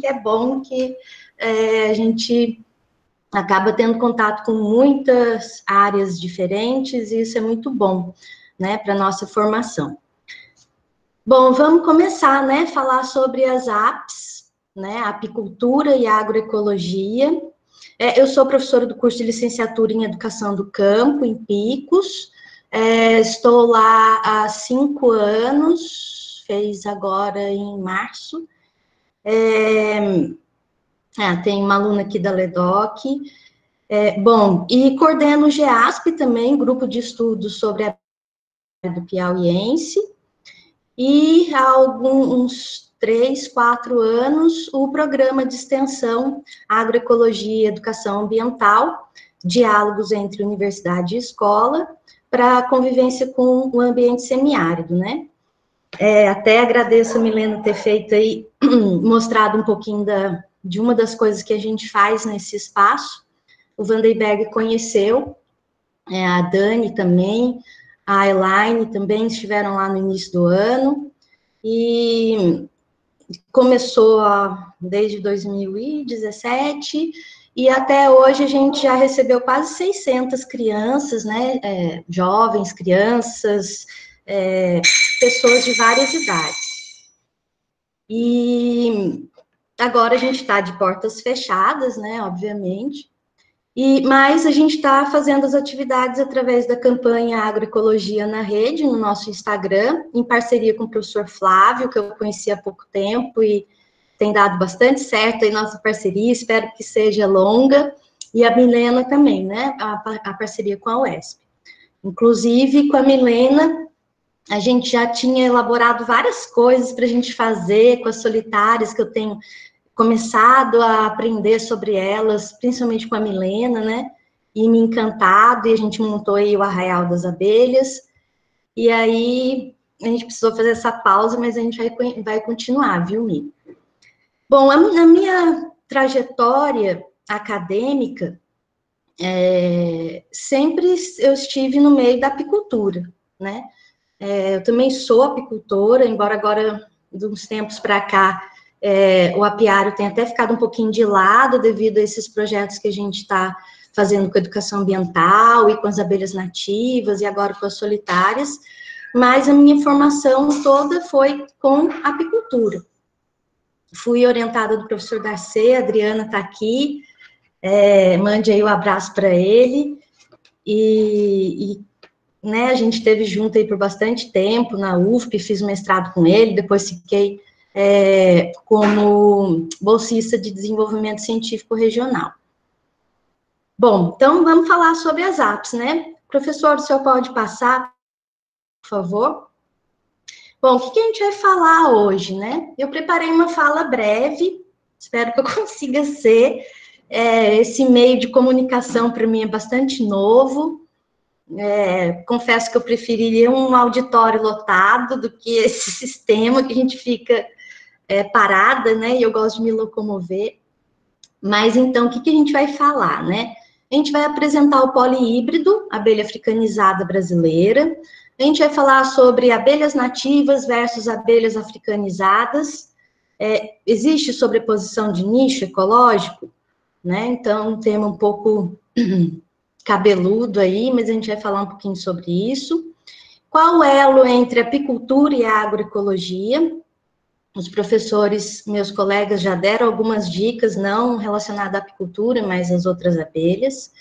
que é bom que a gente acaba tendo contato com muitas áreas diferentes, e isso é muito bom, né, para a nossa formação. Bom, vamos começar, né, falar sobre as apps, né, apicultura e agroecologia. Eu sou professora do curso de licenciatura em Educação do Campo, em Picos. Estou lá há 5 anos, fez agora em março. Tem uma aluna aqui da LEDOC. Bom, e coordeno o GEASP também, grupo de estudos sobre a do piauiense. E há alguns 3, 4 anos, o programa de extensão Agroecologia e Educação Ambiental, diálogos entre universidade e escola, para convivência com o ambiente semiárido, né? Até agradeço a Milena ter feito aí, mostrado um pouquinho de uma das coisas que a gente faz nesse espaço. O Vandenberg conheceu, a Dani também, a Elaine também estiveram lá no início do ano, e começou desde 2017, e até hoje a gente já recebeu quase 600 crianças, né, jovens, crianças, pessoas de várias idades. E agora a gente está de portas fechadas, né, obviamente, mas a gente está fazendo as atividades através da campanha Agroecologia na Rede, no nosso Instagram, em parceria com o professor Flávio, que eu conheci há pouco tempo, e tem dado bastante certo aí nossa parceria, espero que seja longa, e a Milena também, né, a parceria com a UESP. Inclusive, com a Milena, a gente já tinha elaborado várias coisas para a gente fazer com as solitárias, que eu tenho começado a aprender sobre elas, principalmente com a Milena, né, e me encantado, e a gente montou aí o Arraial das Abelhas, e aí a gente precisou fazer essa pausa, mas a gente vai continuar, viu, Mi? Bom, na minha trajetória acadêmica, sempre eu estive no meio da apicultura, né, eu também sou apicultora, embora agora, de uns tempos para cá, o apiário tem até ficado um pouquinho de lado devido a esses projetos que a gente está fazendo com a educação ambiental e com as abelhas nativas e agora com as solitárias, mas a minha formação toda foi com apicultura. Fui orientada do professor Darcy, a Adriana está aqui, mande aí um abraço para ele, né, a gente esteve junto aí por bastante tempo na UFP, fiz mestrado com ele, depois fiquei como bolsista de desenvolvimento científico regional. Bom, então vamos falar sobre as apps, né? Professor, o senhor pode passar, por favor? Bom, o que a gente vai falar hoje, né? Eu preparei uma fala breve, espero que eu consiga ser. Esse meio de comunicação para mim é bastante novo. Confesso que eu preferiria um auditório lotado do que esse sistema que a gente fica parada, né, e eu gosto de me locomover. Mas, então, o que a gente vai falar, né? A gente vai apresentar o polihíbrido, abelha africanizada brasileira, a gente vai falar sobre abelhas nativas versus abelhas africanizadas, existe sobreposição de nicho ecológico, né? Então, um tema um pouco cabeludo aí, mas a gente vai falar um pouquinho sobre isso. Qual o elo entre apicultura e agroecologia? Os professores, meus colegas, já deram algumas dicas, não relacionadas à apicultura, mas às outras abelhas.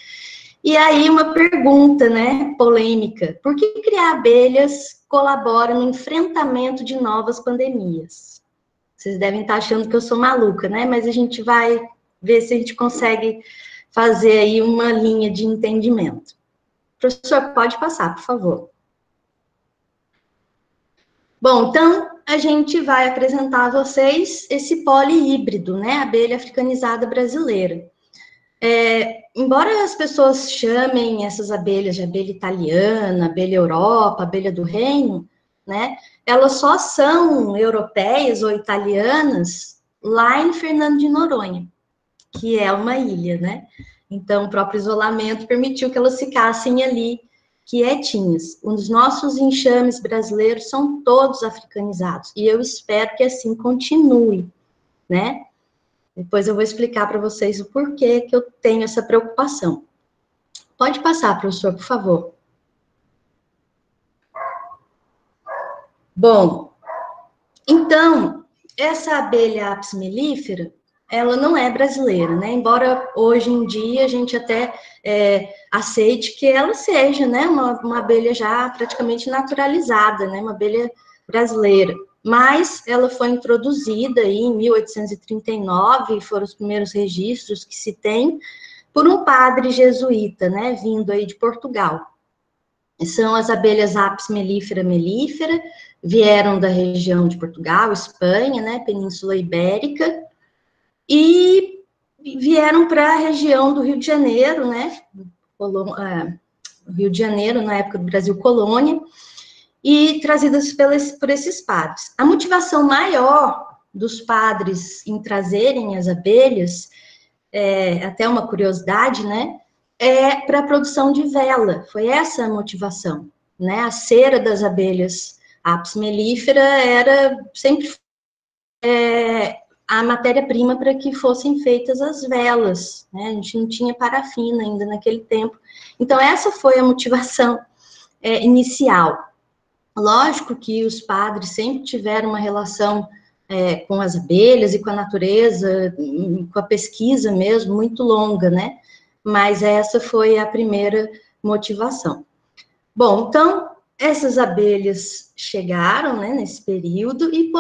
E aí, uma pergunta, né, polêmica. Por que criar abelhas colabora no enfrentamento de novas pandemias? Vocês devem estar achando que eu sou maluca, né? Mas a gente vai ver se a gente consegue fazer aí uma linha de entendimento. Professor, pode passar, por favor. Bom, então, a gente vai apresentar a vocês esse polihíbrido, né, abelha africanizada brasileira. Embora as pessoas chamem essas abelhas de abelha italiana, abelha Europa, abelha do Reino, né, elas só são europeias ou italianas lá em Fernando de Noronha, que é uma ilha, né? Então, o próprio isolamento permitiu que elas ficassem ali quietinhas. Os nossos enxames brasileiros são todos africanizados, e eu espero que assim continue, né? Depois eu vou explicar para vocês o porquê que eu tenho essa preocupação. Pode passar, professor, por favor. Bom, então, essa abelha apis mellifera, ela não é brasileira, né? Embora hoje em dia a gente até aceite que ela seja, né, uma abelha já praticamente naturalizada, né, uma abelha brasileira. Mas ela foi introduzida aí em 1839, foram os primeiros registros que se tem, por um padre jesuíta, né, vindo aí de Portugal. São as abelhas apis mellifera mellifera, vieram da região de Portugal, Espanha, né, Península Ibérica, e vieram para a região do Rio de Janeiro, né, Rio de Janeiro, na época do Brasil Colônia, e trazidas por esses padres. A motivação maior dos padres em trazerem as abelhas, até uma curiosidade, né, para a produção de vela, foi essa a motivação, né, a cera das abelhas apis mellifera era sempre a matéria-prima para que fossem feitas as velas, né, a gente não tinha parafina ainda naquele tempo, então essa foi a motivação inicial. Lógico que os padres sempre tiveram uma relação com as abelhas e com a natureza, com a pesquisa mesmo, muito longa, né? Mas essa foi a primeira motivação. Bom, então, essas abelhas chegaram, né, nesse período, e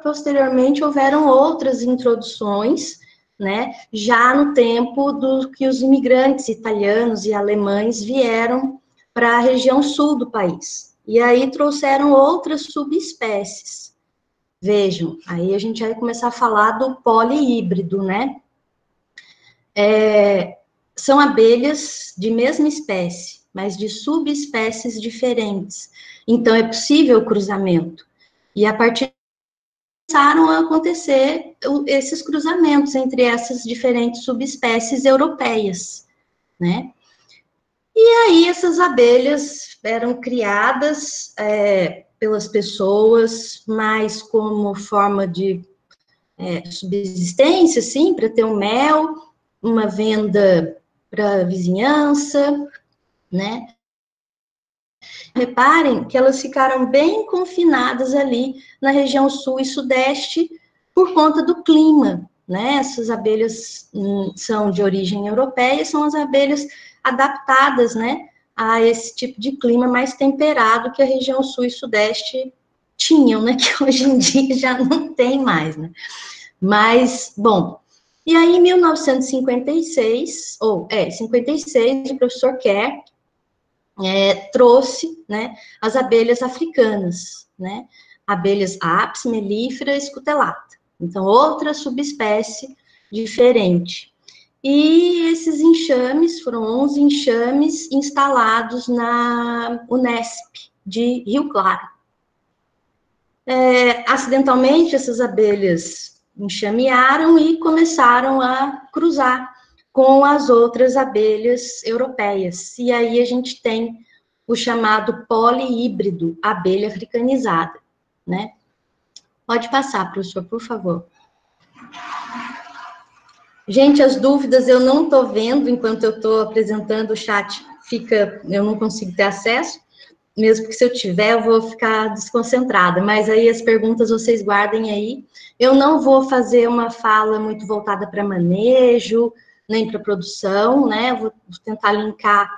posteriormente houveram outras introduções, né, já no tempo do que os imigrantes italianos e alemães vieram para a região sul do país. E aí trouxeram outras subespécies. Vejam, aí a gente vai começar a falar do polihíbrido, né? São abelhas de mesma espécie, mas de subespécies diferentes. Então, é possível o cruzamento. E a partir começaram a acontecer esses cruzamentos entre essas diferentes subespécies europeias, né? E aí essas abelhas eram criadas pelas pessoas, mais como forma de subsistência, assim, para ter um mel, uma venda para a vizinhança, né? Reparem que elas ficaram bem confinadas ali na região sul e sudeste por conta do clima, né? Essas abelhas são de origem europeia, são as abelhas adaptadas, né, a esse tipo de clima mais temperado que a região sul e sudeste tinham, né, que hoje em dia já não tem mais, né? Mas, bom, e aí em 1956, 56, o professor Kerr trouxe, né, as abelhas africanas, né, abelhas apis mellifera scutellata, então outra subespécie diferente. E esses enxames, foram 11 enxames instalados na Unesp de Rio Claro. Acidentalmente, essas abelhas enxamearam e começaram a cruzar com as outras abelhas europeias. E aí a gente tem o chamado polihíbrido, abelha africanizada, né? Pode passar, professor, por favor. Gente, as dúvidas eu não estou vendo enquanto eu estou apresentando, o chat eu não consigo ter acesso, mesmo que se eu tiver, eu vou ficar desconcentrada, mas aí as perguntas vocês guardem aí. Eu não vou fazer uma fala muito voltada para manejo, nem para produção, né? Vou tentar linkar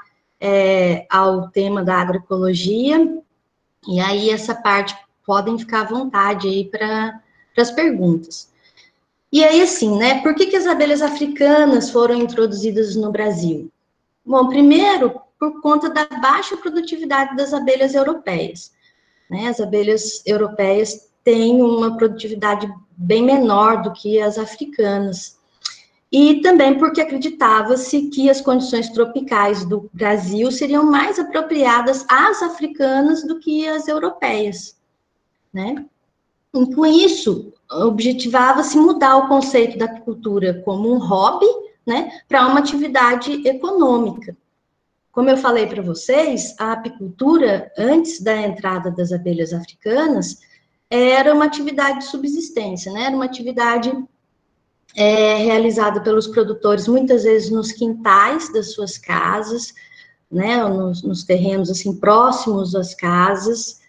ao tema da agroecologia, e aí essa parte podem ficar à vontade aí para as perguntas. E aí, assim, né, por que as abelhas africanas foram introduzidas no Brasil? Bom, primeiro, por conta da baixa produtividade das abelhas europeias, né, as abelhas europeias têm uma produtividade bem menor do que as africanas, e também porque acreditava-se que as condições tropicais do Brasil seriam mais apropriadas às africanas do que às europeias, né? E com isso, objetivava-se mudar o conceito da apicultura como um hobby, né, para uma atividade econômica. Como eu falei para vocês, a apicultura, antes da entrada das abelhas africanas, era uma atividade de subsistência, né, era uma atividade realizada pelos produtores, muitas vezes nos quintais das suas casas, né, nos terrenos, assim, próximos às casas,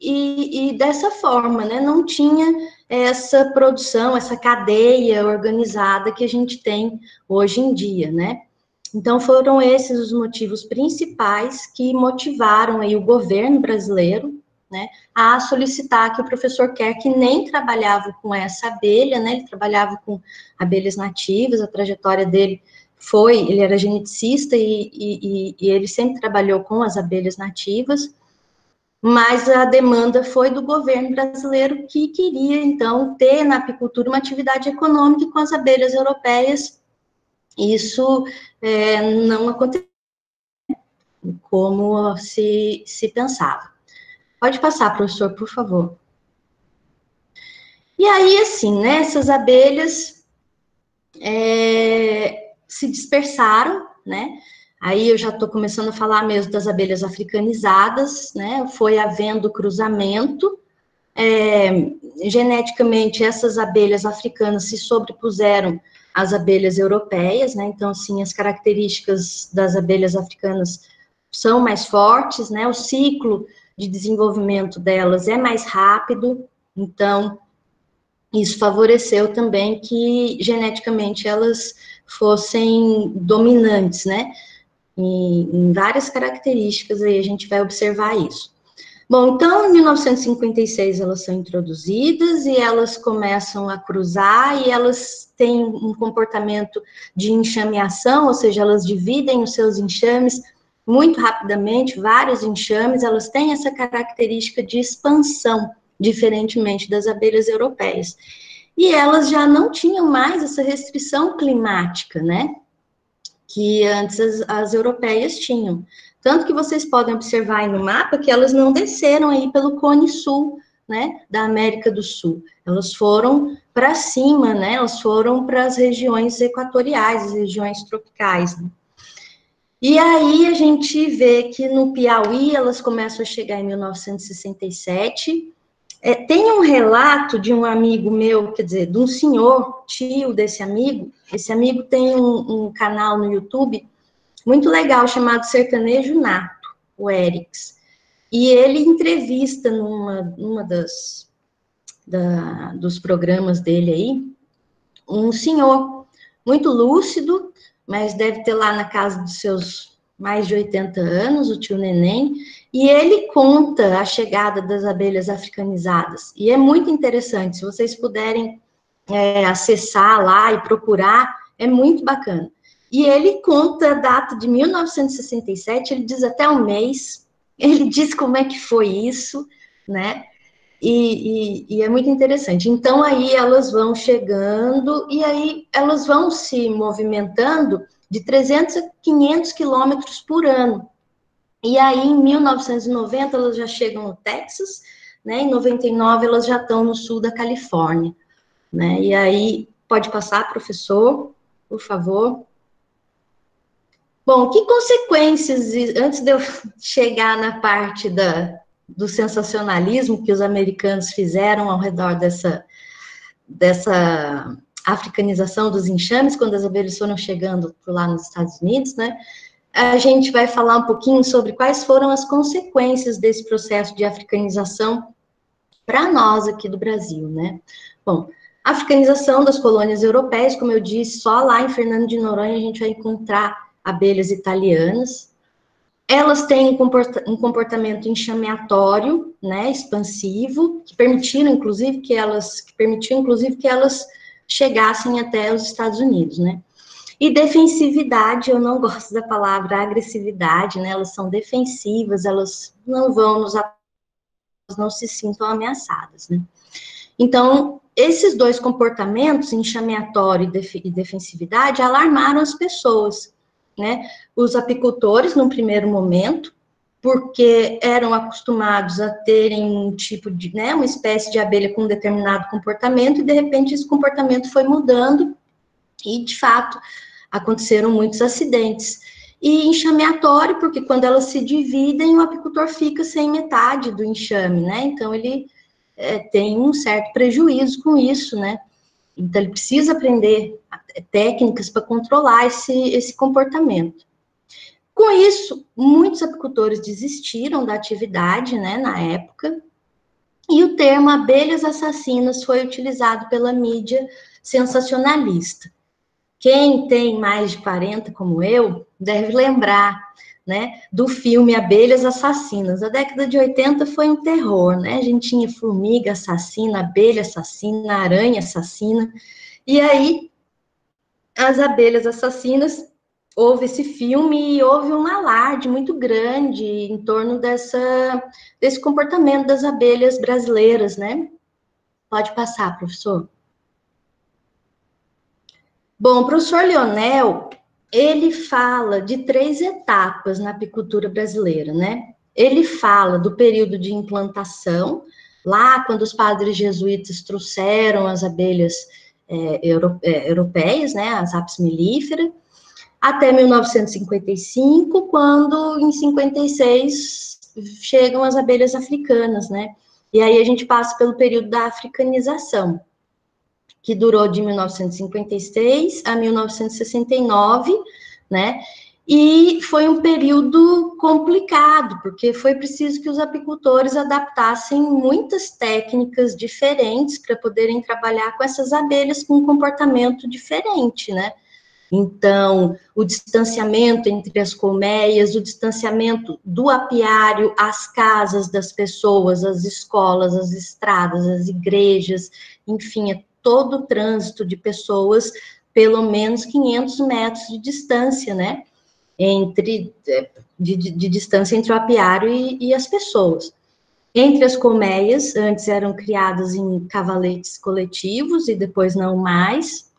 e dessa forma, né, não tinha essa produção, essa cadeia organizada que a gente tem hoje em dia, né. Então, foram esses os motivos principais que motivaram aí o governo brasileiro, né, a solicitar que o professor Kerr, que nem trabalhava com essa abelha, né, ele trabalhava com abelhas nativas, a trajetória dele ele era geneticista e ele sempre trabalhou com as abelhas nativas, mas a demanda foi do governo brasileiro que queria, então, ter na apicultura uma atividade econômica com as abelhas europeias. Isso não aconteceu como se pensava. Pode passar, professor, por favor. E aí, assim, né, essas abelhas se dispersaram, né? Aí eu já estou começando a falar mesmo das abelhas africanizadas, né? Foi havendo cruzamento. Geneticamente, essas abelhas africanas se sobrepuseram às abelhas europeias, né? Então, assim, as características das abelhas africanas são mais fortes, né? O ciclo de desenvolvimento delas é mais rápido, então isso favoreceu também que geneticamente elas fossem dominantes, né? Em várias características aí a gente vai observar isso. Bom, então, em 1956 elas são introduzidas e elas começam a cruzar e elas têm um comportamento de enxameação, ou seja, elas dividem os seus enxames muito rapidamente, vários enxames, elas têm essa característica de expansão, diferentemente das abelhas europeias. E elas já não tinham mais essa restrição climática, né? Que antes as europeias tinham. Tanto que vocês podem observar aí no mapa que elas não desceram aí pelo Cone Sul, né, da América do Sul. Elas foram para cima, né, elas foram para as regiões equatoriais, as regiões tropicais, né? E aí a gente vê que no Piauí elas começam a chegar em 1967. Tem um relato de um amigo meu, quer dizer, de um senhor, tio desse amigo. Esse amigo tem um canal no YouTube muito legal, chamado Sertanejo Nato, o Erics. E ele entrevista numa dos programas dele aí, um senhor muito lúcido, mas deve ter lá na casa dos seus mais de 80 anos, o tio Neném, e ele conta a chegada das abelhas africanizadas. E é muito interessante, se vocês puderem acessar lá e procurar, é muito bacana. E ele conta a data de 1967, ele diz até o mês, ele diz como é que foi isso, né? E é muito interessante. Então, aí elas vão chegando, e aí elas vão se movimentando de 300 a 500 quilômetros por ano. E aí, em 1990, elas já chegam no Texas, né? Em 99, elas já estão no sul da Califórnia, né? E aí, pode passar, professor, por favor. Bom, que consequências, antes de eu chegar na parte do sensacionalismo que os americanos fizeram ao redor dessa africanização dos enxames, quando as abelhas foram chegando por lá nos Estados Unidos, né? A gente vai falar um pouquinho sobre quais foram as consequências desse processo de africanização para nós aqui do Brasil, né? Bom, a africanização das colônias europeias, como eu disse, só lá em Fernando de Noronha a gente vai encontrar abelhas italianas. Elas têm um comportamento enxameatório, né, expansivo, que permitiu, inclusive, que elas chegassem até os Estados Unidos, né? E defensividade, eu não gosto da palavra agressividade, né? Elas são defensivas, elas não vão nos atacar, não se sintam ameaçadas, né? Então, esses dois comportamentos, enxameatório e defensividade, alarmaram as pessoas, né? Os apicultores, num primeiro momento, porque eram acostumados a terem um tipo de, né, uma espécie de abelha com um determinado comportamento, e de repente esse comportamento foi mudando, e de fato aconteceram muitos acidentes. E enxameatório, porque quando elas se dividem, o apicultor fica sem metade do enxame, né? Então ele tem um certo prejuízo com isso, né? Então, ele precisa aprender técnicas para controlar esse comportamento. Com isso, muitos apicultores desistiram da atividade, né, na época, e o termo abelhas assassinas foi utilizado pela mídia sensacionalista. Quem tem mais de 40, como eu, deve lembrar, né, do filme Abelhas Assassinas. A década de 80 foi um terror, né? A gente tinha formiga assassina, abelha assassina, aranha assassina. E aí, as abelhas assassinas, houve esse filme e houve um alarde muito grande em torno desse comportamento das abelhas brasileiras, né? Pode passar, professor. Bom, o professor Leonel, ele fala de 3 etapas na apicultura brasileira, né? Ele fala do período de implantação, lá quando os padres jesuítas trouxeram as abelhas europeias, né, as apis mellifera, até 1955, quando em 56 chegam as abelhas africanas, né? E aí a gente passa pelo período da africanização, que durou de 1956 a 1969, né? E foi um período complicado, porque foi preciso que os apicultores adaptassem muitas técnicas diferentes para poderem trabalhar com essas abelhas com um comportamento diferente, né? Então, o distanciamento entre as colmeias, o distanciamento do apiário às casas das pessoas, às escolas, às estradas, às igrejas, enfim, todo o trânsito de pessoas, pelo menos 500 metros de distância, né? De distância entre o apiário e as pessoas. Entre as colmeias, antes eram criadas em cavaletes coletivos e depois não mais,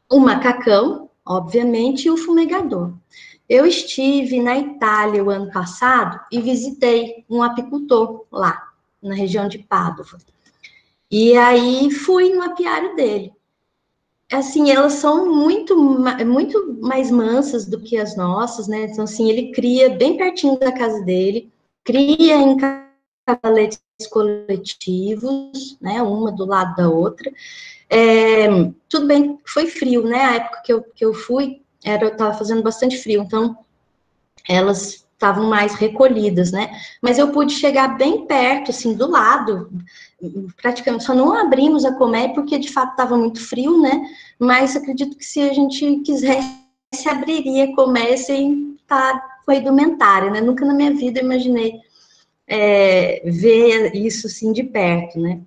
o macacão, obviamente, e o fumegador. Eu estive na Itália o ano passado e visitei um apicultor lá, na região de Pádua. E aí fui no apiário dele. Assim, elas são muito mais mansas do que as nossas, né? Então, assim, ele cria bem pertinho da casa dele, cria em cavaletes coletivos, né? Uma do lado da outra. Tudo bem, foi frio, né? A época que eu fui, estava fazendo bastante frio, então elas estavam mais recolhidas, né? Mas eu pude chegar bem perto, assim, do lado, praticamente, só não abrimos a colmeia porque de fato estava muito frio, né? Mas acredito que se a gente quisesse, abriria a colmeia sem estar com a indumentária, né? Nunca na minha vida imaginei ver isso, assim, de perto, né?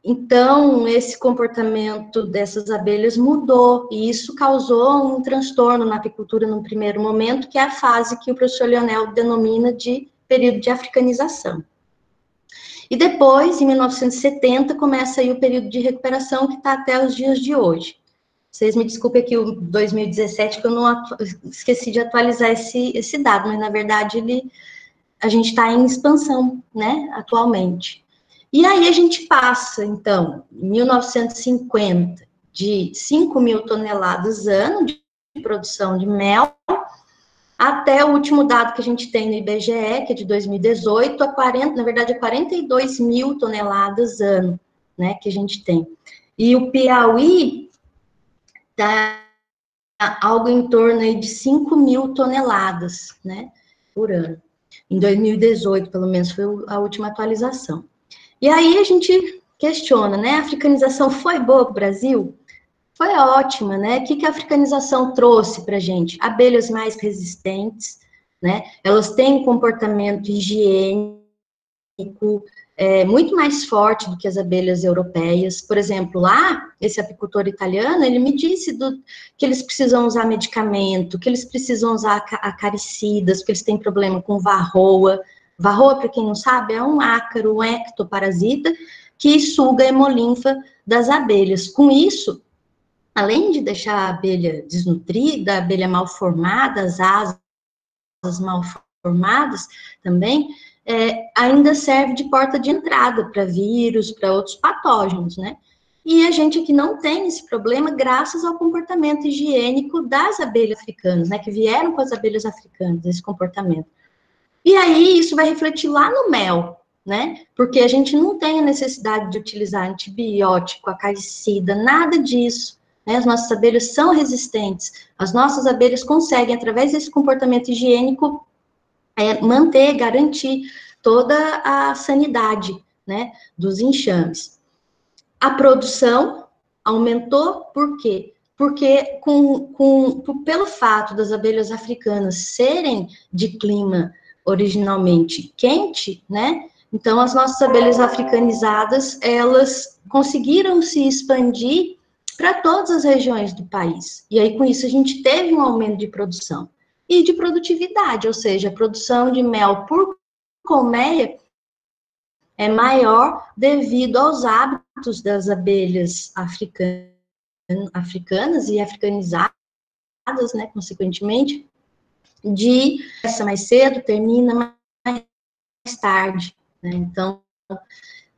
Então, esse comportamento dessas abelhas mudou, e isso causou um transtorno na apicultura no primeiro momento, que é a fase que o professor Leonel denomina de período de africanização. E depois, em 1970, começa aí o período de recuperação, que está até os dias de hoje. Vocês me desculpem aqui o 2017, que eu não esqueci de atualizar esse dado, mas, na verdade, a gente está em expansão, né, atualmente. E aí a gente passa, então, em 1950, de 5 mil toneladas ano de produção de mel, até o último dado que a gente tem no IBGE, que é de 2018, na verdade, 42 mil toneladas ano, né, que a gente tem. E o Piauí está algo em torno aí de 5 mil toneladas, né, por ano. Em 2018, pelo menos, foi a última atualização. E aí a gente questiona, né? A africanização foi boa para o Brasil? Foi ótima, né? O que a africanização trouxe para a gente? Abelhas mais resistentes, né? Elas têm um comportamento higiênico muito mais forte do que as abelhas europeias. Por exemplo, lá, esse apicultor italiano, ele me disse que eles precisam usar medicamento, que eles precisam usar acaricidas, porque eles têm problema com varroa. Varroa, para quem não sabe, é um ácaro, um ectoparasita, que suga a hemolinfa das abelhas. Com isso, além de deixar a abelha desnutrida, a abelha mal formada, as asas mal formadas também, ainda serve de porta de entrada para vírus, para outros patógenos, né? E a gente aqui não tem esse problema graças ao comportamento higiênico das abelhas africanas, né? Que vieram com as abelhas africanas, esse comportamento. E aí, isso vai refletir lá no mel, né? Porque a gente não tem a necessidade de utilizar antibiótico, acaricida, nada disso, né? As nossas abelhas são resistentes. As nossas abelhas conseguem, através desse comportamento higiênico, manter, garantir toda a sanidade, né, dos enxames. A produção aumentou, por quê? Porque pelo fato das abelhas africanas serem de clima originalmente quente, né? Então, as nossas abelhas africanizadas, elas conseguiram se expandir para todas as regiões do país. E aí, com isso, a gente teve um aumento de produção e de produtividade, ou seja, a produção de mel por colmeia é maior devido aos hábitos das abelhas africanas e africanizadas, né, consequentemente, de começa mais cedo, termina mais tarde, né? Então,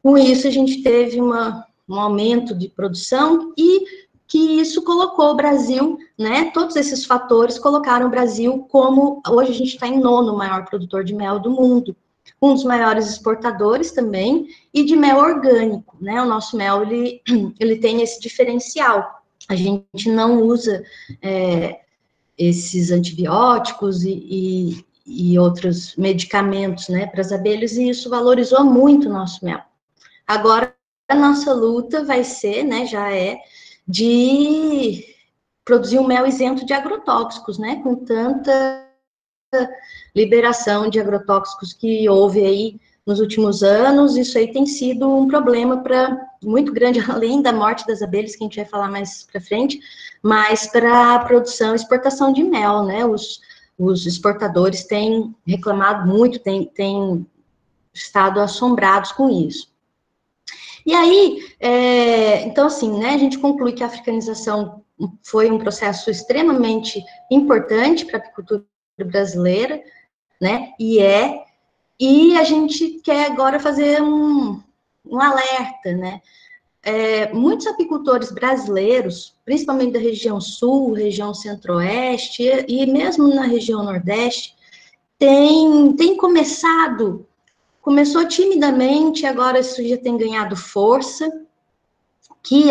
com isso a gente teve um aumento de produção e que isso colocou o Brasil, né, todos esses fatores colocaram o Brasil como, hoje a gente está em 9º maior produtor de mel do mundo, um dos maiores exportadores também, e de mel orgânico, né, o nosso mel, ele tem esse diferencial, a gente não usa esses antibióticos e outros medicamentos, né, para as abelhas, e isso valorizou muito o nosso mel. Agora, a nossa luta vai ser, né, já é, de produzir um mel isento de agrotóxicos, né, com tanta liberação de agrotóxicos que houve aí nos últimos anos, isso aí tem sido um problema muito grande, além da morte das abelhas, que a gente vai falar mais para frente, mas para a produção e exportação de mel, né, os exportadores têm reclamado muito, têm estado assombrados com isso. E aí, então assim, né, a gente conclui que a africanização foi um processo extremamente importante para a apicultura brasileira, né, e a gente quer agora fazer um alerta, né, muitos apicultores brasileiros, principalmente da região sul, região centro-oeste e mesmo na região nordeste, têm começou timidamente, agora isso já tem ganhado força, que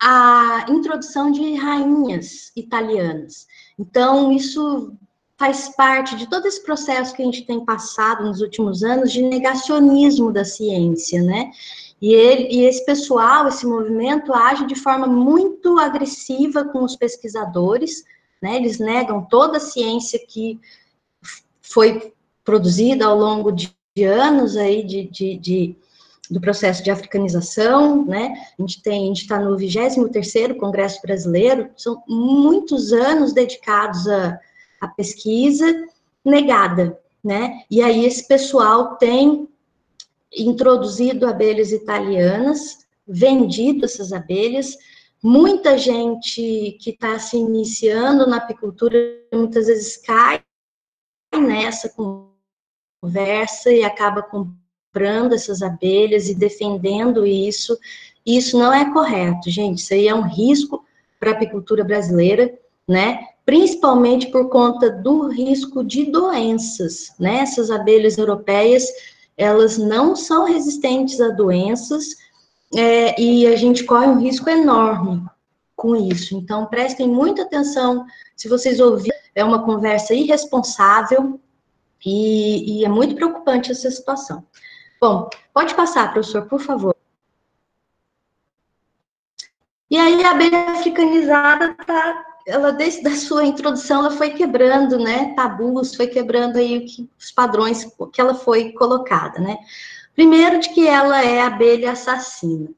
a introdução de rainhas italianas. Então, isso faz parte de todo esse processo que a gente tem passado nos últimos anos de negacionismo da ciência, né? E esse pessoal, esse movimento, age de forma muito agressiva com os pesquisadores, né? Eles negam toda a ciência que foi produzida ao longo de anos aí do processo de africanização, né? A gente está no 23º Congresso Brasileiro, são muitos anos dedicados à pesquisa negada, né? E aí esse pessoal tem introduzido abelhas italianas, vendido essas abelhas, muita gente que está se iniciando na apicultura, muitas vezes cai nessa conversa e acaba comprando essas abelhas e defendendo isso. Isso não é correto, gente. Isso aí é um risco para a apicultura brasileira, né? Principalmente por conta do risco de doenças, né? Essas abelhas europeias, elas não são resistentes a doenças, e a gente corre um risco enorme com isso. Então, prestem muita atenção. Se vocês ouvirem, é uma conversa irresponsável e é muito preocupante essa situação. Bom, pode passar, professor, por favor. E aí a abelha africanizada ela desde a sua introdução, ela foi quebrando, né, tabus, foi quebrando aí os padrões que ela foi colocada, né. Primeiro de que ela é abelha assassina.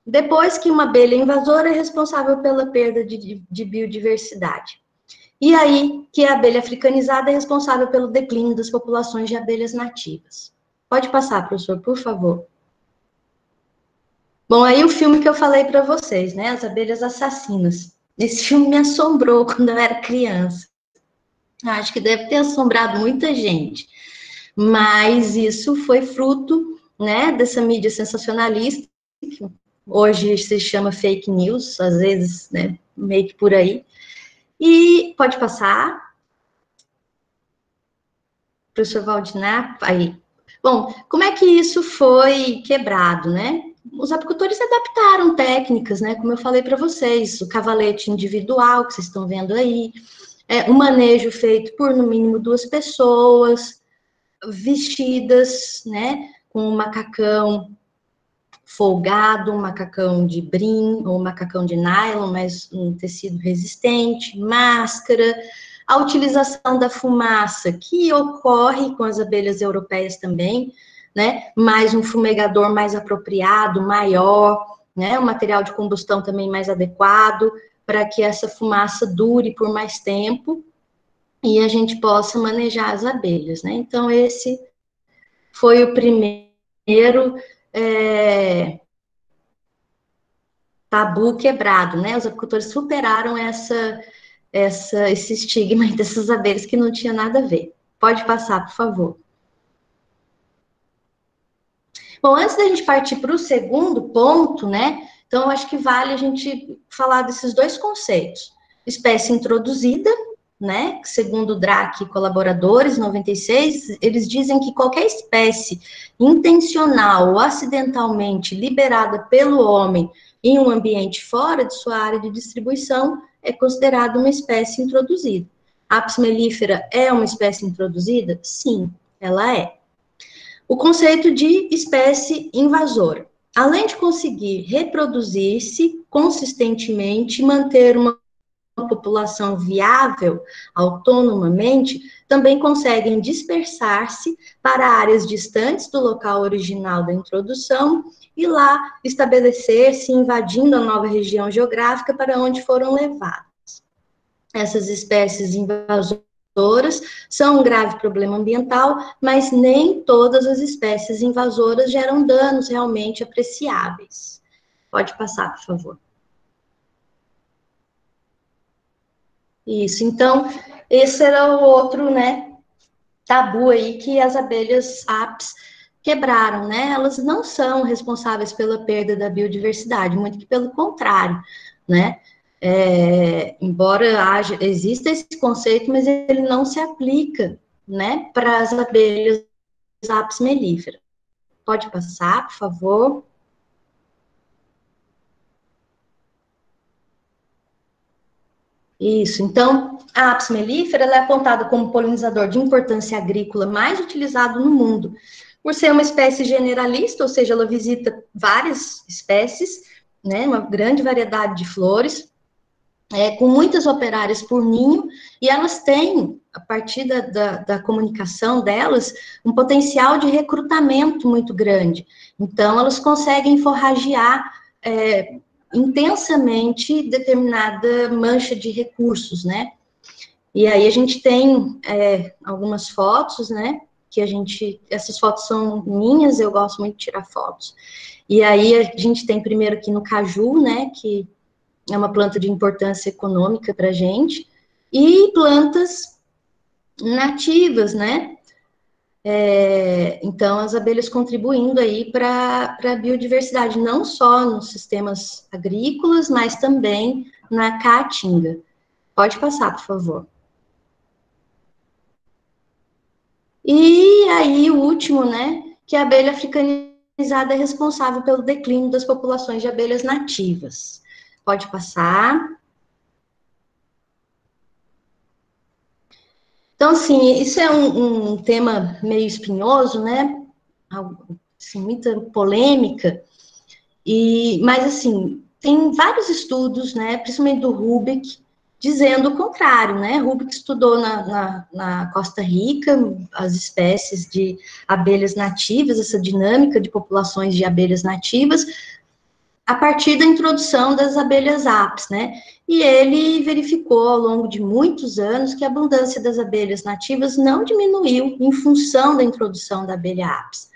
Depois que uma abelha invasora é responsável pela perda de biodiversidade. E aí que a abelha africanizada é responsável pelo declínio das populações de abelhas nativas. Pode passar, professor, por favor. Bom, aí o filme que eu falei para vocês, né, As Abelhas Assassinas. Esse filme me assombrou quando eu era criança. Acho que deve ter assombrado muita gente. Mas isso foi fruto, né, dessa mídia sensacionalista, que hoje se chama fake news, às vezes, né, meio que por aí. E pode passar. professor Valdinar, aí. Bom, como é que isso foi quebrado, né? Os apicultores adaptaram técnicas, né? Como eu falei para vocês, o cavalete individual, que vocês estão vendo aí, o manejo feito por, no mínimo, 2 pessoas, vestidas, né? Com um macacão folgado, um macacão de brim, ou um macacão de nylon, mas um tecido resistente, máscara, a utilização da fumaça, que ocorre com as abelhas europeias também, né? Mais um fumegador mais apropriado, maior, né? Um material de combustão também mais adequado, para que essa fumaça dure por mais tempo e a gente possa manejar as abelhas, né? Então, esse foi o primeiro tabu quebrado, né? Os apicultores superaram esse estigma dessas abelhas que não tinha nada a ver. Pode passar, por favor. Bom, antes da gente partir para o segundo ponto, né? Então, eu acho que vale a gente falar desses 2 conceitos. Espécie introduzida, né? Que segundo o DRAC e colaboradores, 96, eles dizem que qualquer espécie intencional ou acidentalmente liberada pelo homem em um ambiente fora de sua área de distribuição é considerada uma espécie introduzida. A Apis mellifera é uma espécie introduzida? Sim, ela é. O conceito de espécie invasora. Além de conseguir reproduzir-se consistentemente, manter uma população viável autonomamente, também conseguem dispersar-se para áreas distantes do local original da introdução e lá estabelecer-se, invadindo a nova região geográfica para onde foram levadas. Essas espécies invasoras são um grave problema ambiental, mas nem todas as espécies invasoras geram danos realmente apreciáveis. Pode passar, por favor. Isso, então, esse era o outro, né, tabu aí que as abelhas apis quebraram, né? Elas não são responsáveis pela perda da biodiversidade, muito que pelo contrário, né? Embora exista esse conceito, mas ele não se aplica, né, para as abelhas apis mellifera. Pode passar, por favor. Isso, então, a Apis mellifera ela é apontada como polinizador de importância agrícola mais utilizado no mundo, por ser uma espécie generalista, ou seja, ela visita várias espécies, né, uma grande variedade de flores, com muitas operárias por ninho, e elas têm, a partir da comunicação delas, um potencial de recrutamento muito grande. Então, elas conseguem forragear intensamente determinada mancha de recursos, né? E aí a gente tem algumas fotos, né? Essas fotos são minhas, eu gosto muito de tirar fotos. E aí a gente tem primeiro aqui no caju, né? Que é uma planta de importância econômica para a gente, e plantas nativas, né? Então, as abelhas contribuindo aí para a biodiversidade, não só nos sistemas agrícolas, mas também na caatinga. Pode passar, por favor. E aí, o último, né, que a abelha africanizada é responsável pelo declínio das populações de abelhas nativas. Pode passar. Então, assim, isso é um tema meio espinhoso, né? Assim, muita polêmica. Mas, assim, tem vários estudos, né? Principalmente do Rubik, dizendo o contrário, né? Rubik estudou na Costa Rica as espécies de abelhas nativas, essa dinâmica de populações de abelhas nativas, a partir da introdução das abelhas apis, né? E ele verificou ao longo de muitos anos que a abundância das abelhas nativas não diminuiu em função da introdução da abelha apis.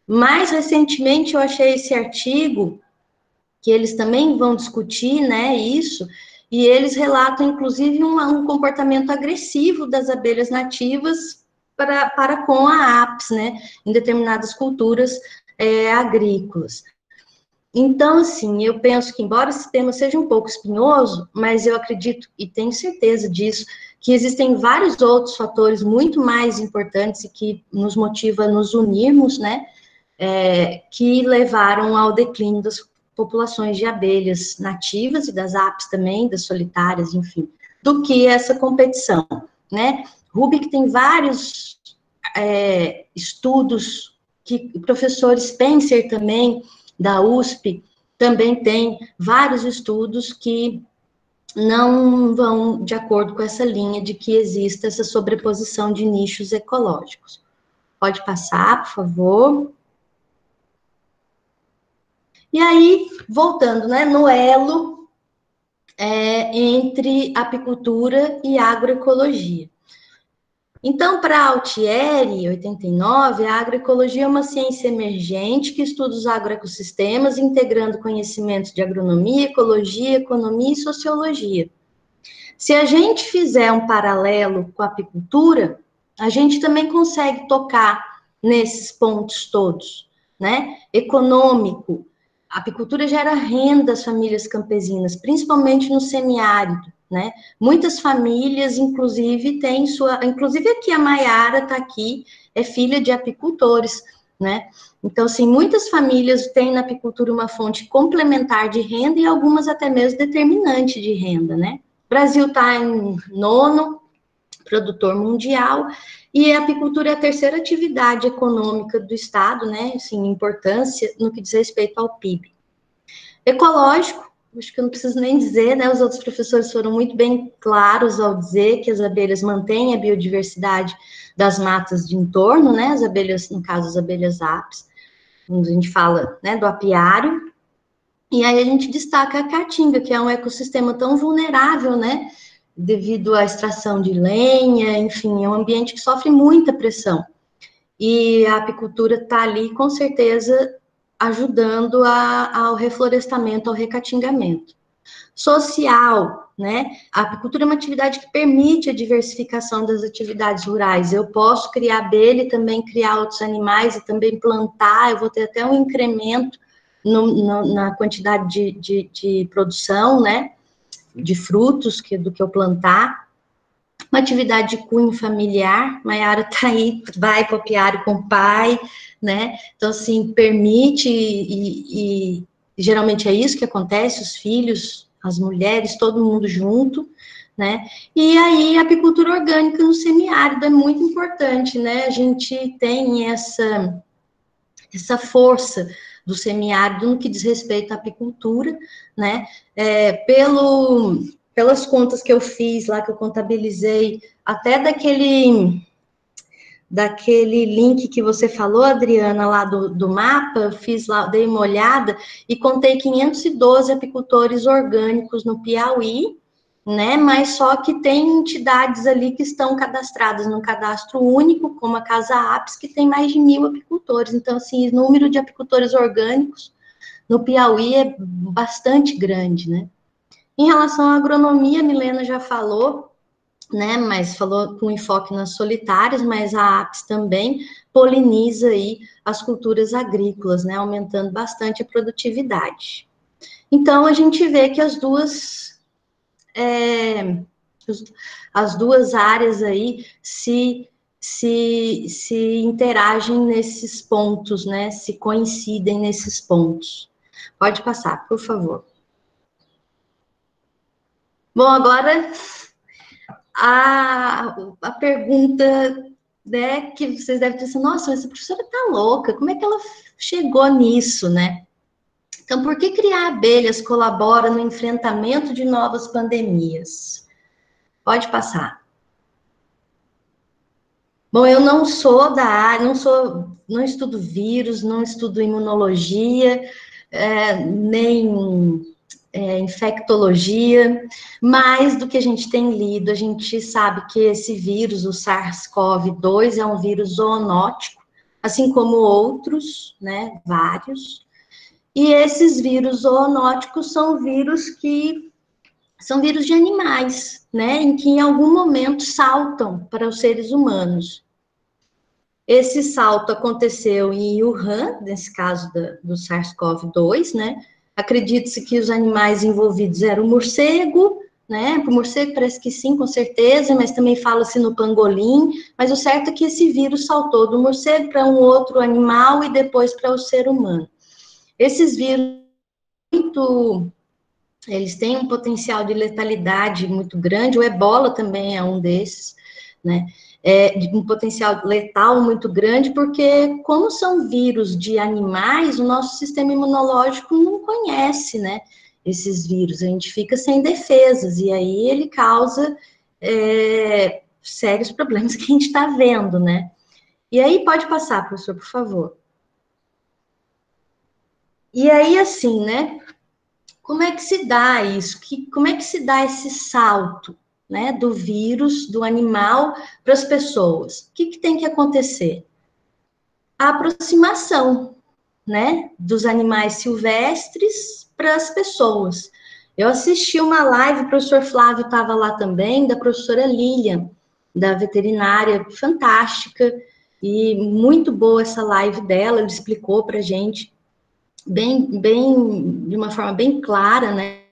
Mais recentemente eu achei esse artigo que eles também vão discutir, né, isso, e eles relatam inclusive um comportamento agressivo das abelhas nativas para com a apis, né, em determinadas culturas agrícolas. Então, assim, eu penso que, embora esse tema seja um pouco espinhoso, mas eu acredito, e tenho certeza disso, que existem vários outros fatores muito mais importantes e que nos motiva a nos unirmos, né, que levaram ao declínio das populações de abelhas nativas e das apis também, das solitárias, enfim, do que essa competição, né? Rubik tem vários estudos que o professor Spencer também, da USP, também tem vários estudos que não vão de acordo com essa linha de que exista essa sobreposição de nichos ecológicos. Pode passar, por favor. E aí, voltando, né, no elo entre apicultura e agroecologia. Então, para Altieri, 89, a agroecologia é uma ciência emergente que estuda os agroecossistemas, integrando conhecimentos de agronomia, ecologia, economia e sociologia. Se a gente fizer um paralelo com a apicultura, a gente também consegue tocar nesses pontos todos, né? Econômico, a apicultura gera renda às famílias campesinas, principalmente no semiárido, né? Muitas famílias, inclusive, têm inclusive aqui a Maiara está aqui, é filha de apicultores, né? Então, assim, muitas famílias têm na apicultura uma fonte complementar de renda e algumas até mesmo determinante de renda, né? O Brasil está em 9º produtor mundial, e a apicultura é a terceira atividade econômica do Estado, né, assim, importância no que diz respeito ao PIB. Ecológico, acho que eu não preciso nem dizer, né, os outros professores foram muito bem claros ao dizer que as abelhas mantêm a biodiversidade das matas de entorno, né, as abelhas, no caso, as abelhas apis, quando a gente fala, né, do apiário, e aí a gente destaca a caatinga, que é um ecossistema tão vulnerável, né, devido à extração de lenha, enfim, é um ambiente que sofre muita pressão. E a apicultura está ali, com certeza, ajudando ao reflorestamento, ao recatingamento. Social, né? A apicultura é uma atividade que permite a diversificação das atividades rurais. Eu posso criar abelha e também criar outros animais e também plantar, eu vou ter até um incremento na quantidade de produção, né? De frutos do que eu plantar. Uma atividade de cunho familiar, Maiara está aí, vai para o apiário com o pai, né? Então, assim, permite, e geralmente é isso que acontece, os filhos, as mulheres, todo mundo junto, né? E aí, a apicultura orgânica no semiárido é muito importante, né? A gente tem essa força do semiárido no que diz respeito à apicultura, né? Pelas contas que eu fiz lá, que eu contabilizei, até daquele link que você falou, Adriana, lá do mapa, eu fiz lá, dei uma olhada e contei 512 apicultores orgânicos no Piauí, né, mas só que tem entidades ali que estão cadastradas no cadastro único, como a Casa Apis, que tem mais de 1.000 apicultores. Então, assim, o número de apicultores orgânicos no Piauí é bastante grande, né. Em relação à agronomia, a Milena já falou, né, mas falou com enfoque nas solitárias, mas a Apis também poliniza aí as culturas agrícolas, né, aumentando bastante a produtividade. Então, a gente vê que as duas áreas aí se interagem nesses pontos, né, se coincidem nesses pontos. Pode passar, por favor. Bom, agora a pergunta, né, que vocês devem ter pensado, nossa, essa professora tá louca, como é que ela chegou nisso, né? Então, por que criar abelhas colabora no enfrentamento de novas pandemias? Pode passar. Bom, eu não sou da área, não estudo vírus, não estudo imunologia, nem infectologia, mas do que a gente tem lido, a gente sabe que esse vírus, o SARS-CoV-2, é um vírus zoonótico, assim como outros, né, vários, e esses vírus zoonóticos são vírus de animais, né, em que em algum momento saltam para os seres humanos. Esse salto aconteceu em Wuhan, nesse caso do SARS-CoV-2, né? Acredita-se que os animais envolvidos eram o morcego, né? Para o morcego parece que sim, com certeza, mas também fala-se no pangolim, mas o certo é que esse vírus saltou do morcego para um outro animal e depois para o ser humano. Esses vírus, eles têm um potencial de letalidade muito grande, o ebola também é um desses, né? De um potencial letal muito grande, porque como são vírus de animais, o nosso sistema imunológico não conhece, né, esses vírus, a gente fica sem defesas, e aí ele causa sérios problemas que a gente está vendo, né? E aí, pode passar, professor, por favor. E aí, assim, né, como é que se dá isso? Como é que se dá esse salto, né, do vírus, do animal para as pessoas? O que tem que acontecer? A aproximação, né, dos animais silvestres para as pessoas. Eu assisti uma live, o professor Flávio estava lá também, da professora Lilian, da veterinária, fantástica, e muito boa essa live dela, ele explicou para a gente, de uma forma bem clara, né,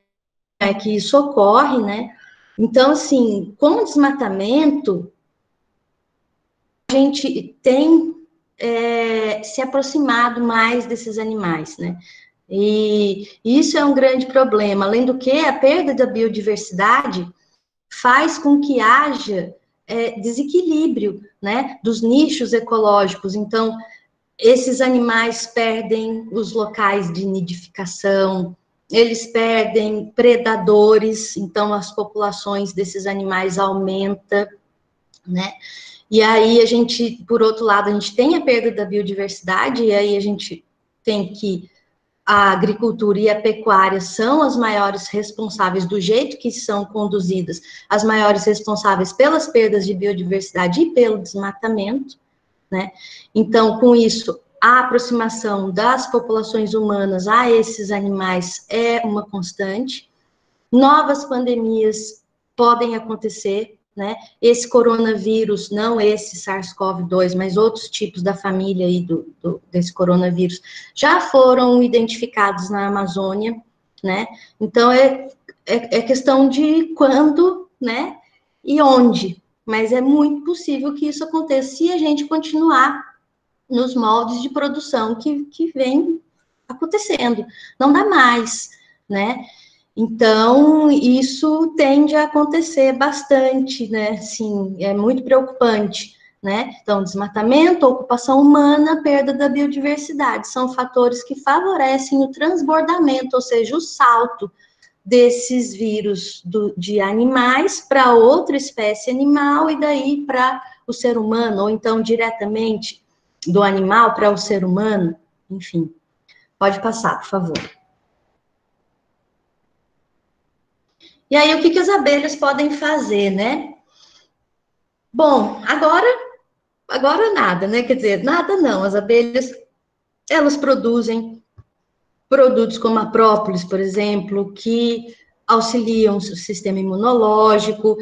que isso ocorre, né? Então, assim, com o desmatamento, a gente tem se aproximado mais desses animais, né? E isso é um grande problema. Além do que, a perda da biodiversidade faz com que haja desequilíbrio, né, dos nichos ecológicos. Então, esses animais perdem os locais de nidificação, eles perdem predadores, então as populações desses animais aumentam, né? E aí a gente, por outro lado, a gente tem a perda da biodiversidade, e aí a gente tem que a agricultura e a pecuária são as maiores responsáveis, do jeito que são conduzidas, as maiores responsáveis pelas perdas de biodiversidade e pelo desmatamento, né? Então, com isso, a aproximação das populações humanas a esses animais é uma constante. Novas pandemias podem acontecer, né? Esse coronavírus, não esse SARS-CoV-2, mas outros tipos da família aí desse coronavírus, já foram identificados na Amazônia, né? Então, é questão de quando, né? E onde. Mas é muito possível que isso aconteça se a gente continuar nos moldes de produção que vem acontecendo. Não dá mais, né? Então, isso tende a acontecer bastante, né? Sim, é muito preocupante, né? Então, desmatamento, ocupação humana, perda da biodiversidade, são fatores que favorecem o transbordamento, ou seja, o salto desses vírus de animais para outra espécie animal e daí para o ser humano, ou então diretamente do animal para o ser humano, enfim. Pode passar, por favor. E aí, o que as abelhas podem fazer, né? Bom, agora nada, né? Quer dizer, nada não. As abelhas, elas produzem produtos como a própolis, por exemplo, que auxiliam o sistema imunológico.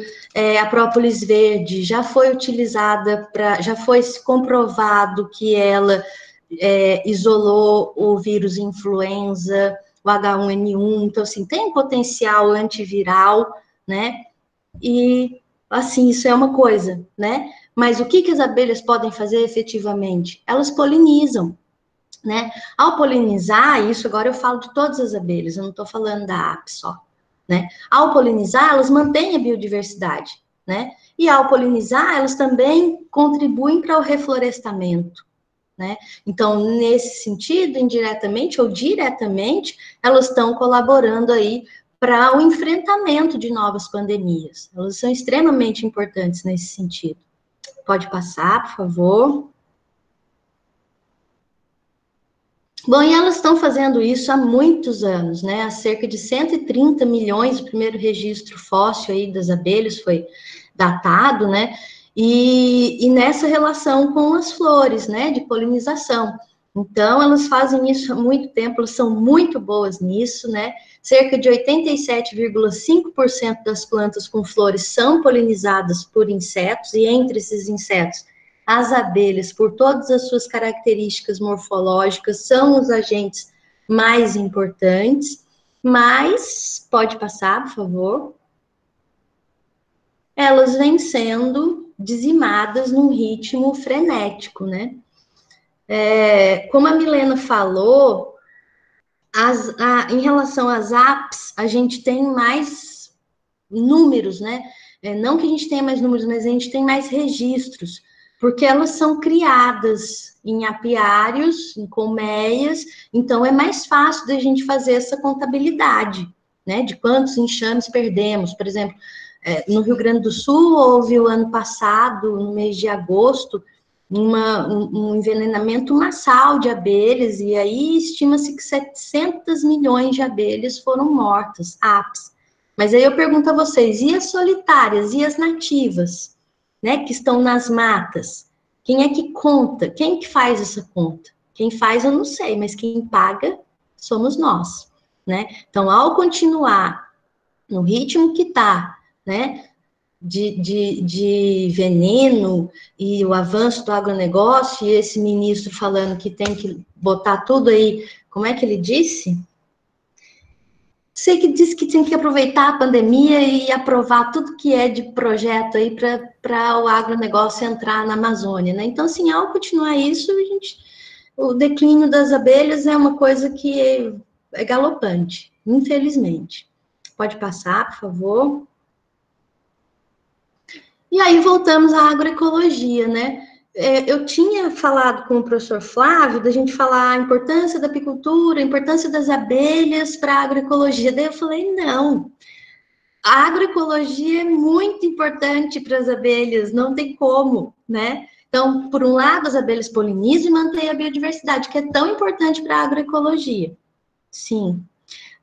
A própolis verde já foi utilizada já foi comprovado que ela isolou o vírus influenza, o H1N1, então, assim, tem potencial antiviral, né? E, assim, isso é uma coisa, né? Mas o que as abelhas podem fazer efetivamente? Elas polinizam, né? Ao polinizar, isso agora eu falo de todas as abelhas, eu não estou falando da apis só, né? Ao polinizar, elas mantêm a biodiversidade, né? E ao polinizar, elas também contribuem para o reflorestamento, né? Então, nesse sentido, indiretamente ou diretamente, elas estão colaborando aí para o enfrentamento de novas pandemias. Elas são extremamente importantes nesse sentido. Pode passar, por favor. Bom, e elas estão fazendo isso há muitos anos, né? Há cerca de 130 milhões, o primeiro registro fóssil aí das abelhas foi datado, né? E nessa relação com as flores, né? De polinização. Então, elas fazem isso há muito tempo, elas são muito boas nisso, né? Cerca de 87,5% das plantas com flores são polinizadas por insetos, e entre esses insetos, as abelhas, por todas as suas características morfológicas, são os agentes mais importantes, mas, pode passar, por favor. elas vêm sendo dizimadas num ritmo frenético, né? Como a Milena falou, em relação às apps, a gente tem mais números, né? Não que a gente tenha mais números, mas a gente tem mais registros, porque elas são criadas em apiários, em colmeias, então é mais fácil da gente fazer essa contabilidade, né? De quantos enxames perdemos. Por exemplo, no Rio Grande do Sul, houve o ano passado, no mês de agosto, um envenenamento massal de abelhas, e aí estima-se que 700 milhões de abelhas foram mortas, apis. Mas aí eu pergunto a vocês, e as solitárias, e as nativas, né, que estão nas matas? Quem é que conta? Quem que faz essa conta? Quem faz eu não sei, mas quem paga somos nós, né? Então, ao continuar no ritmo que está, né, de veneno e o avanço do agronegócio, e esse ministro falando que tem que botar tudo aí, como é que ele disse? Sei que disse que tem que aproveitar a pandemia e aprovar tudo que é de projeto aí para o agronegócio entrar na Amazônia, né? Então, assim, ao continuar isso, o declínio das abelhas é uma coisa que é galopante, infelizmente. Pode passar, por favor. E aí voltamos à agroecologia, né? Eu tinha falado com o professor Flávio da gente falar a importância da apicultura, a importância das abelhas para a agroecologia. Daí eu falei, não, a agroecologia é muito importante para as abelhas, não tem como, né? Então, por um lado, as abelhas polinizam e mantêm a biodiversidade, que é tão importante para a agroecologia. Sim.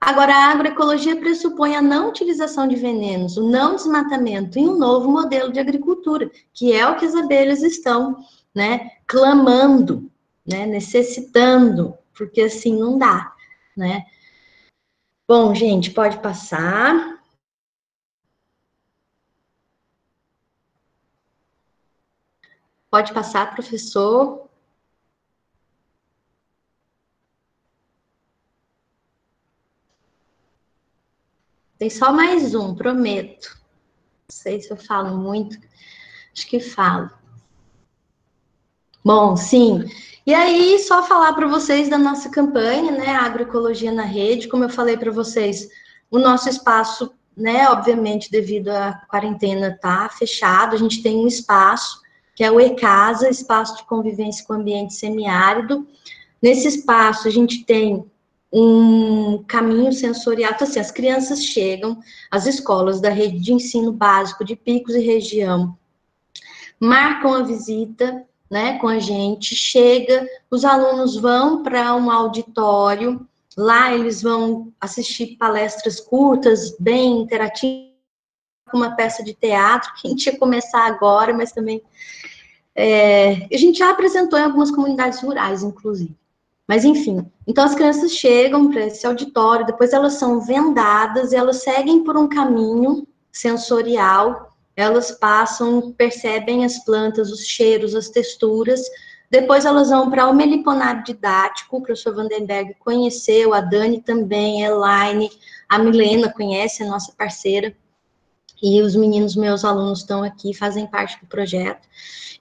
Agora, a agroecologia pressupõe a não utilização de venenos, o não desmatamento e um novo modelo de agricultura, que é o que as abelhas estão, né, clamando, né, necessitando, porque assim não dá, né? Bom, gente, pode passar. Pode passar, professor. Tem só mais um, prometo. Não sei se eu falo muito, acho que falo. Bom, sim. E aí, só falar para vocês da nossa campanha, né, Agroecologia na Rede. Como eu falei para vocês, o nosso espaço, né, obviamente, devido à quarentena, tá fechado. A gente tem um espaço, que é o ECASA, Espaço de Convivência com o Ambiente Semiárido. Nesse espaço, a gente tem um caminho sensorial. Então, assim, as crianças chegam, as escolas da rede de ensino básico de Picos e região marcam a visita, né, com a gente, chega, os alunos vão para um auditório, lá eles vão assistir palestras curtas, bem interativas, com uma peça de teatro, que a gente ia começar agora, mas também a gente já apresentou em algumas comunidades rurais, inclusive. Mas, enfim, então as crianças chegam para esse auditório, depois elas são vendadas, elas seguem por um caminho sensorial, elas passam, percebem as plantas, os cheiros, as texturas, depois elas vão para o meliponário didático, o professor Vandenberg conheceu, a Dani também, a Elaine, a Milena conhece, a nossa parceira, e os meninos, meus alunos, estão aqui, fazem parte do projeto.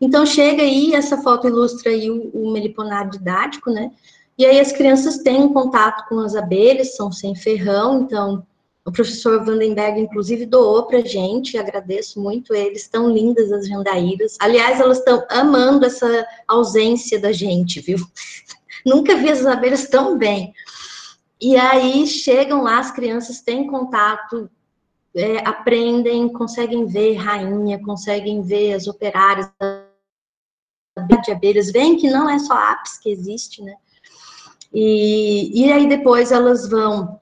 Então, chega aí, essa foto ilustra aí o meliponário didático, né? E aí as crianças têm um contato com as abelhas, são sem ferrão, então o professor Vandenberg, inclusive, doou para a gente, agradeço muito eles, estão lindas as jandaíras. Aliás, elas estão amando essa ausência da gente, viu? Nunca vi as abelhas tão bem. E aí chegam lá, as crianças têm contato, aprendem, conseguem ver rainha, conseguem ver as operárias de abelhas, veem que não é só apis que existe, né? E aí depois elas vão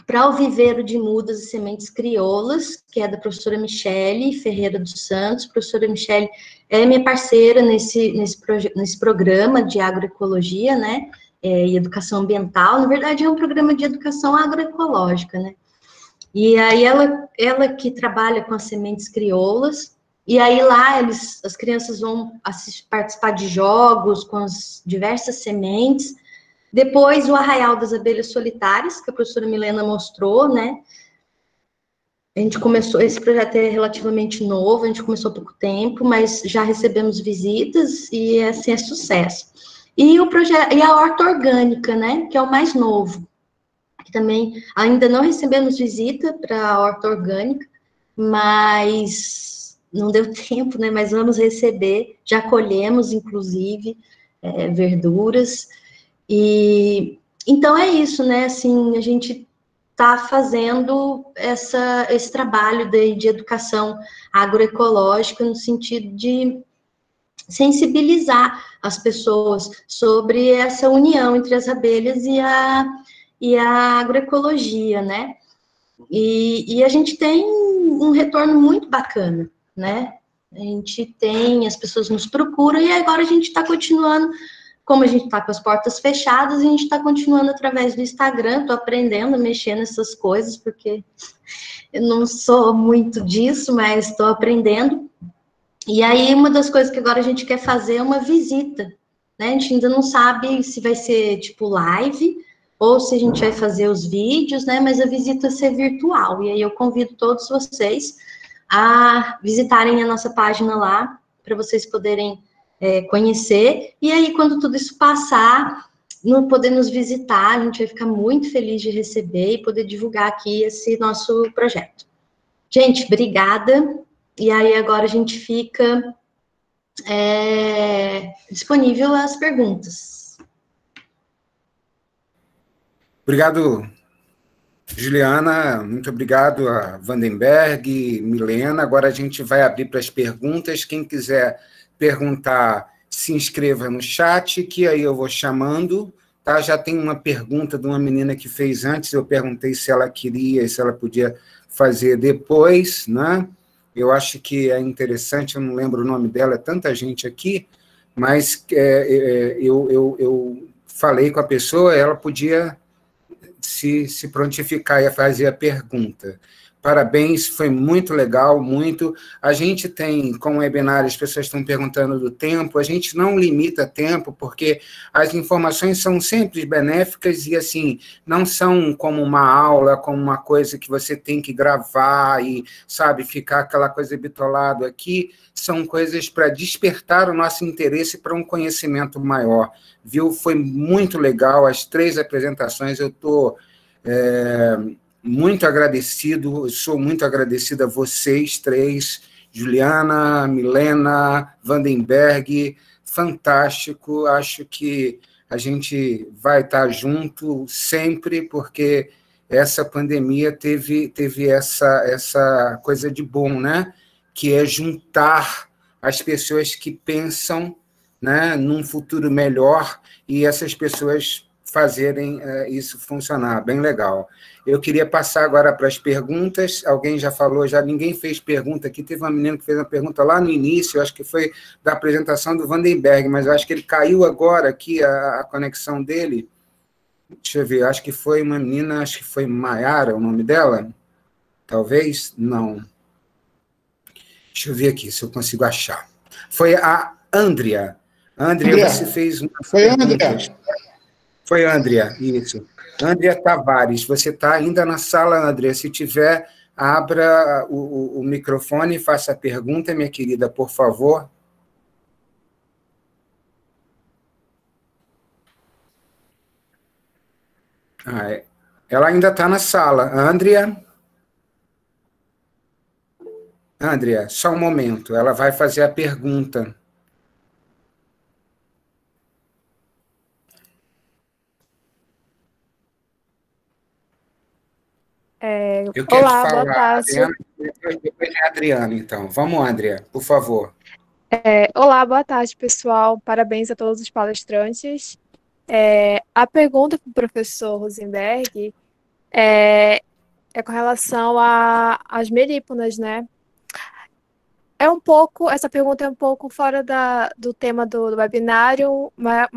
para o viveiro de mudas e sementes crioulas, que é da professora Michele Ferreira dos Santos. A professora Michele é minha parceira nesse programa de agroecologia, né? E educação ambiental. Na verdade, é um programa de educação agroecológica, né? E aí ela que trabalha com as sementes crioulas, e aí lá as crianças vão participar de jogos com as diversas sementes. Depois o Arraial das Abelhas Solitárias, que a professora Milena mostrou, né? A gente começou, esse projeto é relativamente novo, a gente começou há pouco tempo, mas já recebemos visitas e assim é sucesso. E o projeto, e a horta orgânica, né, que é o mais novo, que também ainda não recebemos visita para a horta orgânica, mas não deu tempo, né, mas vamos receber, já colhemos, inclusive, verduras, e então é isso, né, assim, a gente está fazendo esse trabalho de educação agroecológica no sentido de sensibilizar as pessoas sobre essa união entre as abelhas e a agroecologia, né? E a gente tem um retorno muito bacana, né? A gente tem, as pessoas nos procuram e agora a gente está continuando, como a gente está com as portas fechadas, a gente está continuando através do Instagram, estou aprendendo a mexer nessas coisas, porque eu não sou muito disso, mas estou aprendendo. E aí, uma das coisas que agora a gente quer fazer é uma visita, né? A gente ainda não sabe se vai ser tipo live ou se a gente vai fazer os vídeos, né? Mas a visita ser virtual. E aí eu convido todos vocês a visitarem a nossa página lá, para vocês poderem conhecer. E aí, quando tudo isso passar, não poder nos visitar, a gente vai ficar muito feliz de receber e poder divulgar aqui esse nosso projeto. Gente, obrigada. E aí agora a gente fica disponível às perguntas. Obrigado, Juliana. Muito obrigado a Vandenberg, Milena. Agora a gente vai abrir para as perguntas. Quem quiser perguntar, se inscreva no chat, que aí eu vou chamando. Tá? Já tem uma pergunta de uma menina que fez antes, eu perguntei se ela queria, se ela podia fazer depois, né? Eu acho que é interessante, eu não lembro o nome dela, é tanta gente aqui, mas eu falei com a pessoa, ela podia se prontificar e fazer a pergunta. Parabéns, foi muito legal, muito. A gente tem, com o webinar, as pessoas estão perguntando do tempo, a gente não limita tempo, porque as informações são sempre benéficas e, assim, não são como uma aula, como uma coisa que você tem que gravar e, sabe, ficar aquela coisa bitolado aqui, são coisas para despertar o nosso interesse para um conhecimento maior, viu? Foi muito legal, as 3 apresentações, eu estou muito agradecido, sou muito agradecido a vocês 3, Juliana, Milena, Vandenberg, fantástico, acho que a gente vai estar junto sempre, porque essa pandemia teve essa coisa de bom, né? Que é juntar as pessoas que pensam, né, num futuro melhor e essas pessoas fazerem isso funcionar, bem legal. Eu queria passar agora para as perguntas, alguém já falou, já ninguém fez pergunta aqui, teve uma menina que fez uma pergunta lá no início, eu acho que foi da apresentação do Vandenberg, mas eu acho que ele caiu agora aqui, a conexão dele, deixa eu ver, acho que foi uma menina, acho que foi Maiara o nome dela, talvez, não. Deixa eu ver aqui se eu consigo achar. Foi a Andrea. Andrea, você fez uma pergunta. Foi Andrea, isso. Andrea Tavares, você está ainda na sala, Andrea. Se tiver, abra o microfone e faça a pergunta, minha querida, por favor. Ela ainda está na sala. Andrea? Andrea, só um momento. Ela vai fazer a pergunta. Eu quero Olá, falar, boa tarde. Adriana, depois de Adriana, então. Vamos, Andrea, por favor. Olá, boa tarde, pessoal. Parabéns a todos os palestrantes. A pergunta para o professor Rosenberg é com relação às melíponas, né? Essa pergunta é um pouco fora do tema do webinário, mas